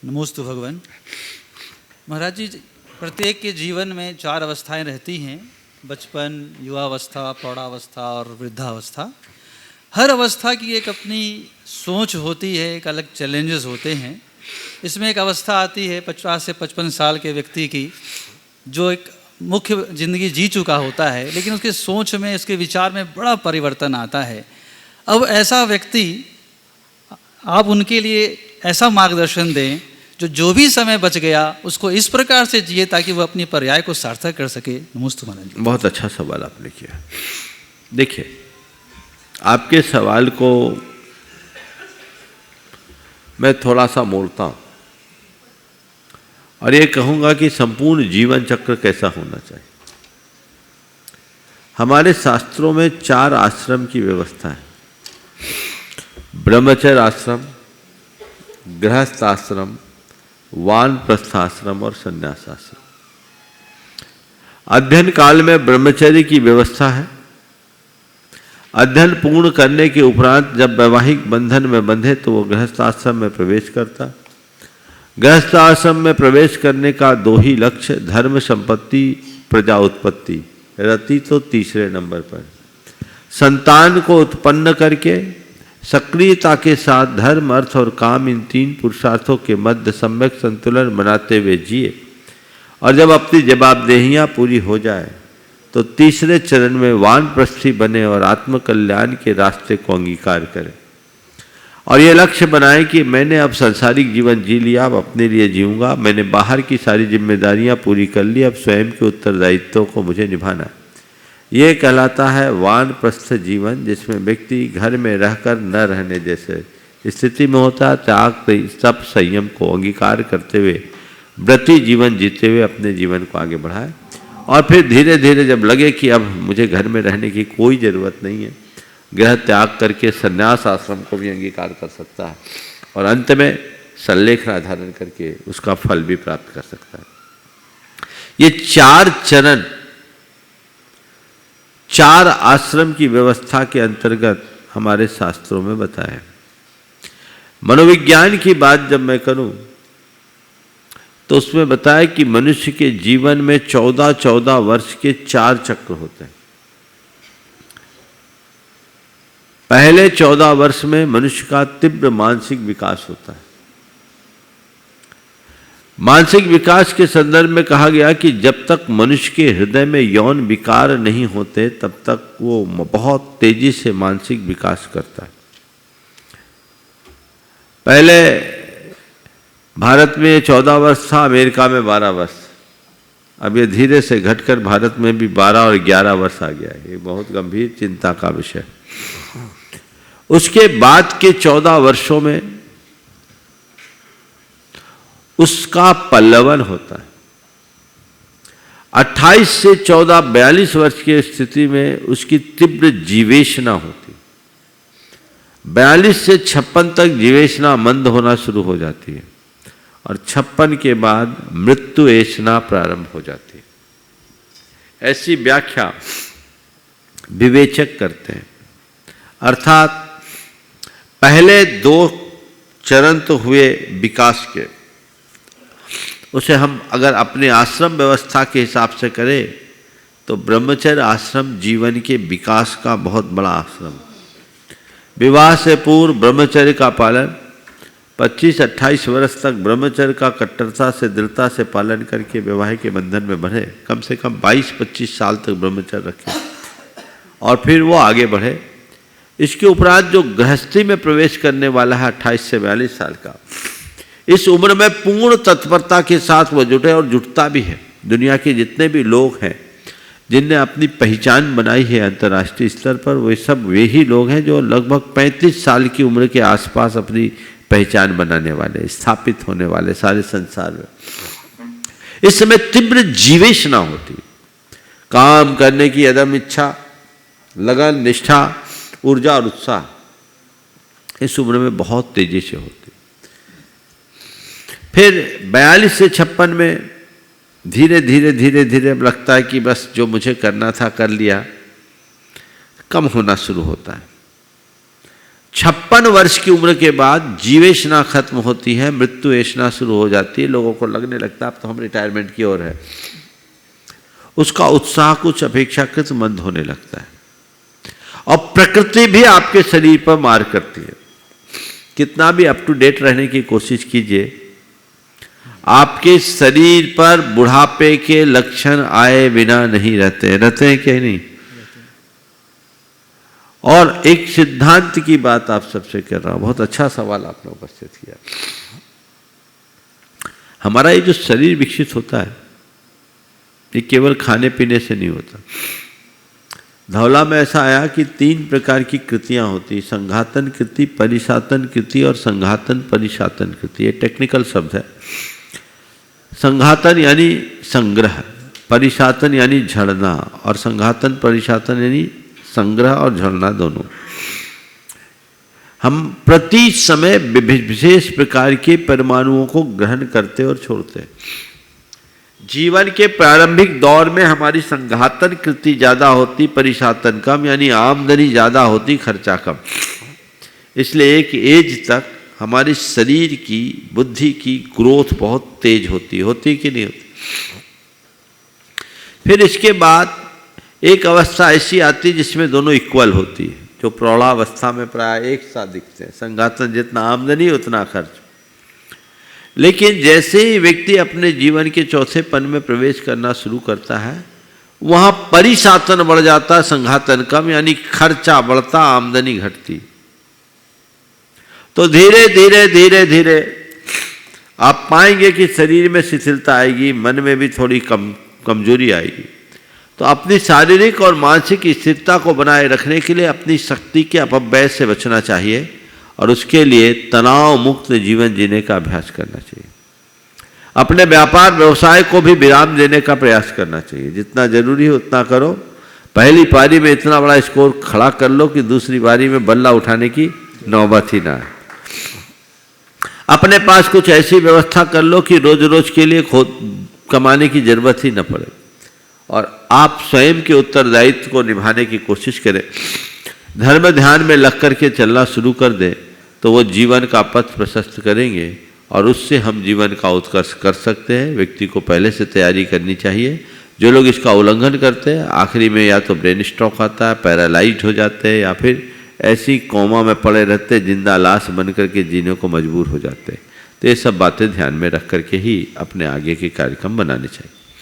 नमोस्तु भगवान। महाराज जी, प्रत्येक के जीवन में 4 अवस्थाएं रहती हैं, बचपन, युवावस्था, प्रौढ़ावस्था और वृद्धावस्था। हर अवस्था की एक अपनी सोच होती है, एक अलग चैलेंजेस होते हैं। इसमें एक अवस्था आती है 50 से 55 साल के व्यक्ति की, जो एक मुख्य ज़िंदगी जी चुका होता है, लेकिन उसके सोच में, उसके विचार में बड़ा परिवर्तन आता है। अब ऐसा व्यक्ति, आप उनके लिए ऐसा मार्गदर्शन दें जो भी समय बच गया उसको इस प्रकार से जिए ताकि वो अपनी पर्याय को सार्थक कर सके। नमस्ते महाराज जी। बहुत अच्छा सवाल आपने किया। देखिए, आपके सवाल को मैं थोड़ा सा मोड़ता हूँ और ये कहूँगा कि संपूर्ण जीवन चक्र कैसा होना चाहिए। हमारे शास्त्रों में 4 आश्रम की व्यवस्था है: ब्रह्मचर्य आश्रम, गृहस्थ आश्रम, वानप्रस्थाश्रम और संन्यास आश्रम। अध्ययन काल में ब्रह्मचर्य की व्यवस्था है। अध्ययन पूर्ण करने के उपरांत जब वैवाहिक बंधन में बंधे तो वो गृहस्थ आश्रम में प्रवेश करता। गृहस्थ आश्रम में प्रवेश करने का 2 ही लक्ष्य: धर्म, संपत्ति, प्रजा उत्पत्ति। रति तो तीसरे नंबर पर। संतान को उत्पन्न करके सक्रियता के साथ धर्म, अर्थ और काम, इन 3 पुरुषार्थों के मध्य सम्यक संतुलन बनाते हुए जिए और जब अपनी जवाबदेहियां पूरी हो जाए तो तीसरे चरण में वानप्रस्थी बने और आत्मकल्याण के रास्ते को अंगीकार करें और ये लक्ष्य बनाए कि मैंने अब सांसारिक जीवन जी लिया, अब अपने लिए जीऊँगा। मैंने बाहर की सारी जिम्मेदारियां पूरी कर ली, अब स्वयं के उत्तरदायित्वों को मुझे निभाना है। ये कहलाता है वानप्रस्थ जीवन, जिसमें व्यक्ति घर में रहकर न रहने जैसे स्थिति में होता है। त्याग, सब संयम को अंगीकार करते हुए व्रती जीवन जीते हुए अपने जीवन को आगे बढ़ाए और फिर धीरे धीरे जब लगे कि अब मुझे घर में रहने की कोई ज़रूरत नहीं है, गृह त्याग करके संन्यास आश्रम को भी अंगीकार कर सकता है और अंत में संलेखना धारण करके उसका फल भी प्राप्त कर सकता है। ये 4 चरण 4 आश्रम की व्यवस्था के अंतर्गत हमारे शास्त्रों में बताया। मनोविज्ञान की बात जब मैं करूं तो उसमें बताया कि मनुष्य के जीवन में 14-14 वर्ष के 4 चक्र होते हैं। पहले 14 वर्ष में मनुष्य का तीव्र मानसिक विकास होता है। मानसिक विकास के संदर्भ में कहा गया कि जब तक मनुष्य के हृदय में यौन विकार नहीं होते तब तक वो बहुत तेजी से मानसिक विकास करता है। पहले भारत में 14 वर्ष था, अमेरिका में 12 वर्ष। अब ये धीरे से घटकर भारत में भी 12 और 11 वर्ष आ गया है। ये बहुत गंभीर चिंता का विषय। उसके बाद के 14 वर्षों में उसका पल्लवन होता है। 28 से 42 वर्ष की स्थिति में उसकी तीव्र जीवेशना होती है। 42 से 56 तक जीवेशना मंद होना शुरू हो जाती है और 56 के बाद मृत्यु ऐशना प्रारंभ हो जाती है। ऐसी व्याख्या विवेचक करते हैं। अर्थात पहले 2 चरण तो हुए विकास के, उसे हम अगर अपने आश्रम व्यवस्था के हिसाब से करें तो ब्रह्मचर्य आश्रम जीवन के विकास का बहुत बड़ा आश्रम। विवाह से पूर्व ब्रह्मचर्य का पालन, 25-28 वर्ष तक ब्रह्मचर्य का कट्टरता से, दृढ़ता से पालन करके वैवाहिक के बंधन में बढ़े। कम से कम 22-25 साल तक ब्रह्मचर्य रखे और फिर वो आगे बढ़े। इसके उपरांत जो गृहस्थी में प्रवेश करने वाला है 28 से 42 साल का, इस उम्र में पूर्ण तत्परता के साथ वह जुटे और जुटता भी है। दुनिया के जितने भी लोग हैं जिनने अपनी पहचान बनाई है अंतर्राष्ट्रीय स्तर पर, वे सब वे ही लोग हैं जो लगभग 35 साल की उम्र के आसपास अपनी पहचान बनाने वाले, स्थापित होने वाले सारे संसार में। इस समय तीव्र जीवेशना होती, काम करने की अदम इच्छा, लगन, निष्ठा, ऊर्जा और उत्साह इस उम्र में बहुत तेजी से होती। फिर 42 से 56 में धीरे धीरे लगता है कि बस जो मुझे करना था कर लिया, कम होना शुरू होता है। 56 वर्ष की उम्र के बाद जीवेशना खत्म होती है, मृत्यु एशना शुरू हो जाती है। लोगों को लगने लगता है अब तो हम रिटायरमेंट की ओर है। उसका उत्साह कुछ अपेक्षाकृत मंद होने लगता है और प्रकृति भी आपके शरीर पर मार करती है। कितना भी अप टू डेट रहने की कोशिश कीजिए, आपके शरीर पर बुढ़ापे के लक्षण आए बिना नहीं रहते हैं क्या नहीं? और एक सिद्धांत की बात आप सबसे कर रहा हूं, बहुत अच्छा सवाल आपने उपस्थित किया। हमारा ये जो शरीर विकसित होता है ये केवल खाने पीने से नहीं होता। धौला में ऐसा आया कि 3 प्रकार की कृतियां होती, संघातन कृति, परिसातन कृति और संघातन परिसातन कृति। ये टेक्निकल शब्द है। संघातन यानी संग्रह, परिसातन यानी झड़ना और संघातन परिसातन यानी संग्रह और झड़ना दोनों। हम प्रति समय विशेष प्रकार के परमाणुओं को ग्रहण करते और छोड़ते हैं। जीवन के प्रारंभिक दौर में हमारी संघातन कृति ज्यादा होती, परिसातन कम, यानी आमदनी ज्यादा होती, खर्चा कम। इसलिए एक एज तक हमारे शरीर की, बुद्धि की ग्रोथ बहुत तेज होती कि नहीं होती? फिर इसके बाद एक अवस्था ऐसी आती है जिसमें दोनों इक्वल होती है, जो प्रौढ़ावस्था में प्राय एक साथ दिखते हैं। संघातन जितना आमदनी उतना खर्च। लेकिन जैसे ही व्यक्ति अपने जीवन के चौथे पन में प्रवेश करना शुरू करता है, वहां परिसातन बढ़ जाता, संघातन कम, यानी खर्चा बढ़ता, आमदनी घटती। तो धीरे धीरे धीरे धीरे आप पाएंगे कि शरीर में शिथिलता आएगी, मन में भी थोड़ी कमजोरी आएगी। तो अपनी शारीरिक और मानसिक स्थिरता को बनाए रखने के लिए अपनी शक्ति के अपव्यय से बचना चाहिए और उसके लिए तनाव मुक्त जीवन जीने का अभ्यास करना चाहिए। अपने व्यापार व्यवसाय को भी विराम देने का प्रयास करना चाहिए। जितना जरूरी है उतना करो। पहली पारी में इतना बड़ा स्कोर खड़ा कर लो कि दूसरी पारी में बल्ला उठाने की नौबत ही ना आए। अपने पास कुछ ऐसी व्यवस्था कर लो कि रोज रोज के लिए खुद कमाने की जरूरत ही न पड़े और आप स्वयं के उत्तरदायित्व को निभाने की कोशिश करें। धर्म ध्यान में लग करके चलना शुरू कर दें तो वो जीवन का पथ प्रशस्त करेंगे और उससे हम जीवन का उत्कर्ष कर सकते हैं। व्यक्ति को पहले से तैयारी करनी चाहिए। जो लोग इसका उल्लंघन करते हैं आखिरी में या तो ब्रेन स्ट्रोक आता है, पैरालाइज्ड हो जाते हैं, या फिर ऐसी कोमा में पड़े रहते, जिंदा लाश बन करके जीने को मजबूर हो जाते हैं। तो ये सब बातें ध्यान में रख करके ही अपने आगे के कार्यक्रम बनाने चाहिए।